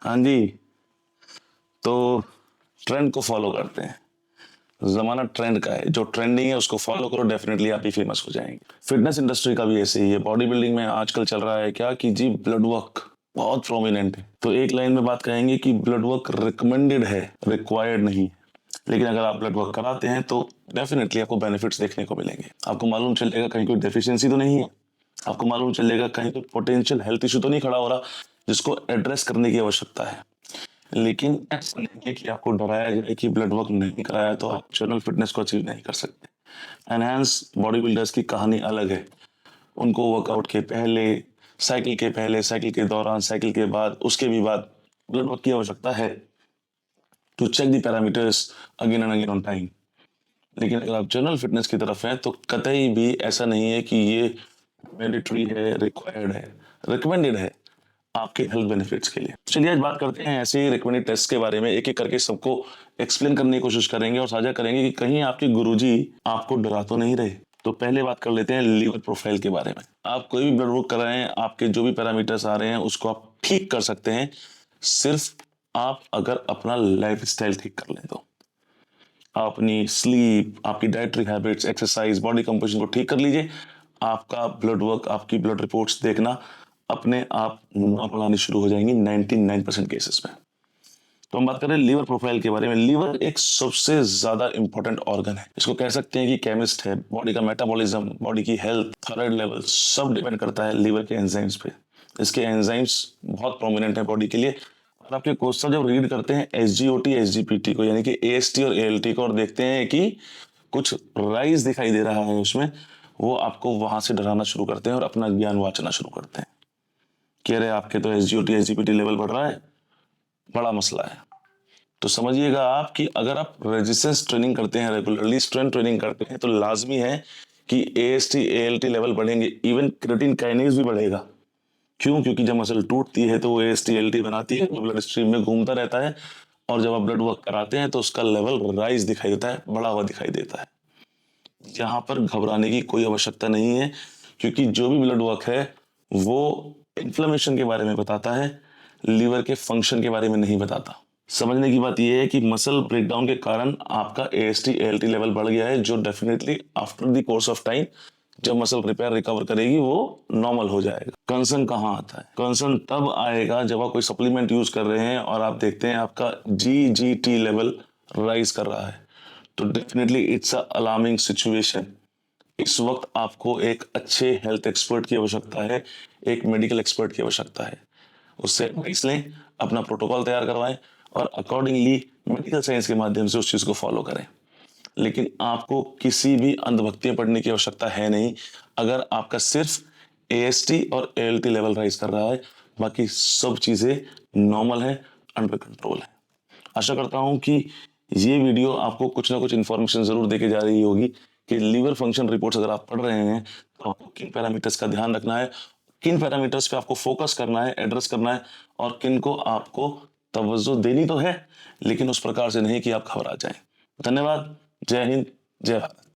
हाँ जी। तो ट्रेंड को फॉलो करते हैं। जमाना ट्रेंड का है, जो ट्रेंडिंग है उसको फॉलो करो, डेफिनेटली आप ही फेमस हो जाएंगे। फिटनेस इंडस्ट्री का भी ऐसे ही है। बॉडी बिल्डिंग में आजकल चल रहा है क्या कि जी ब्लड वर्क बहुत प्रोमिनेंट है। तो एक लाइन में बात कहेंगे कि ब्लड वर्क रिकमेंडेड है, रिक्वायर्ड नहीं। लेकिन अगर आप ब्लड वर्क कराते हैं तो डेफिनेटली आपको बेनिफिट्स देखने को मिलेंगे। आपको मालूम चलेगा कहीं कोई डेफिशिएंसी तो नहीं है। आपको मालूम चलेगा कहीं कोई पोटेंशियल हेल्थ इशू तो नहीं खड़ा हो रहा जिसको एड्रेस करने की आवश्यकता है। लेकिन ऐसा नहीं है कि आपको डराया जाए कि ब्लड वर्क नहीं कराया तो आप जनरल फिटनेस को अचीव नहीं कर सकते। एनहांस बॉडी बिल्डर्स की कहानी अलग है। उनको वर्कआउट के पहले, साइकिल के पहले, साइकिल के दौरान, साइकिल के बाद, उसके भी बाद ब्लड वर्क की आवश्यकता है to check the parameters again and again on time. लेकिन अगर आप जनरल फिटनेस की तरफ हैं तो कतई भी ऐसा नहीं है कि ये मैंडेटरी है, रिक्वायर्ड है, रिकमेंडेड है आपके हेल्थ बेनिफिट्स के लिए। चलिए आज बात करते हैं ऐसे ही रिकमेंडेड टेस्ट के बारे में। एक एक करके सबको एक्सप्लेन करने की कोशिश करेंगे और साझा करेंगे कि कहीं आपके गुरुजी आपको डरा तो नहीं रहे। तो पहले बात कर लेते हैं लीवर प्रोफाइल के बारे में। आप कोई भी ब्लड वर्क कराएं, आपके जो भी पैरामीटर्स आ रहे हैं उसको आप ठीक कर सकते हैं, सिर्फ आप अगर अपना लाइफ स्टाइल ठीक कर लें तो। आप अपनी स्लीप, आपकी dietary habits, exercise, body composition को ठीक कर लीजिए। आपका ब्लड वर्क, आपकी ब्लड रिपोर्ट्स देखना अपने आप नॉर्मल आनी शुरू हो जाएंगी 99% केसेस में। तो हम बात करें लीवर प्रोफाइल के बारे में। लीवर एक सबसे ज्यादा इंपॉर्टेंट ऑर्गन है। इसको कह सकते हैं कि केमिस्ट है। बॉडी का मेटाबॉलिज्म, बॉडी की हेल्थ, थायराइड लेवल सब डिपेंड करता है लीवर के एंजाइम्स पे। इसके एंजाइम्स बहुत प्रोमिनेंट है बॉडी के लिए। और आपके क्वेश्चन जब रीड करते हैं SGOT SGPT को, यानी कि AST और ALT को, और देखते हैं कि कुछ राइज दिखाई दे रहा है उसमें, वो आपको वहां से डराना शुरू करते हैं और अपना ज्ञान वाचना शुरू करते हैं कि अरे आपके तो SGOT SGPT लेवल बढ़ रहा है, बड़ा मसला है। तो समझिएगा आप कि अगर आप रेजिस्टेंस ट्रेनिंग करते हैं, रेगुलरली स्ट्रेंथ ट्रेनिंग करते हैं, तो लाजमी है कि AST ALT लेवल बढ़ेंगे। इवन क्रिएटिन काइनेज भी बढ़ेगा। क्यों? क्योंकि जब मसल टूटती है तो वो AST ALT बनाती है, ब्लड स्ट्रीम में घूमता रहता है, और जब आप ब्लड वर्क कराते हैं तो उसका लेवल राइज दिखाई देता है, बढ़ा हुआ दिखाई देता है। यहाँ पर घबराने की कोई आवश्यकता नहीं है, क्योंकि जो भी ब्लड वर्क है वो इन्फ्लेमेशन के बारे में बताता है, लीवर के फंक्शन के बारे में नहीं बताता। समझने की बात यह है कि मसल ब्रेकडाउन के कारण आपका AST ALT लेवल बढ़ गया है, जो definitely after the course of time जब मसल रिपेयर रिकवर करेगी वो नॉर्मल हो जाएगा। कंसर्न कहाँ आता है? कंसर्न तब आएगा जब आप कोई सप्लीमेंट यूज कर रहे हैं और आप देखते हैं आपका GGT लेवल राइज कर रहा है, तो definitely it's a alarming situation. इस वक्त आपको एक अच्छे हेल्थ एक्सपर्ट की आवश्यकता है, एक मेडिकल एक्सपर्ट की आवश्यकता है। उससे एडवाइस लें, अपना प्रोटोकॉल तैयार करवाएं और अकॉर्डिंगली मेडिकल साइंस के माध्यम से उस चीज को फॉलो करें। लेकिन आपको किसी भी अंधभक्तियां पढ़ने की आवश्यकता है नहीं, अगर आपका सिर्फ AST और ALT लेवल राइज कर रहा है, बाकी सब चीजें नॉर्मल है, अंडर कंट्रोल है। आशा करता हूं कि ये वीडियो आपको कुछ ना कुछ इंफॉर्मेशन जरूर देके जा रही होगी कि लीवर फंक्शन रिपोर्ट्स अगर आप पढ़ रहे हैं तो आपको किन पैरामीटर्स का ध्यान रखना है, किन पैरामीटर्स पे आपको फोकस करना है, एड्रेस करना है, और किन को आपको तवज्जो देनी तो है, लेकिन उस प्रकार से नहीं कि आप घबरा जाएं। धन्यवाद। जय हिंद, जय भारत।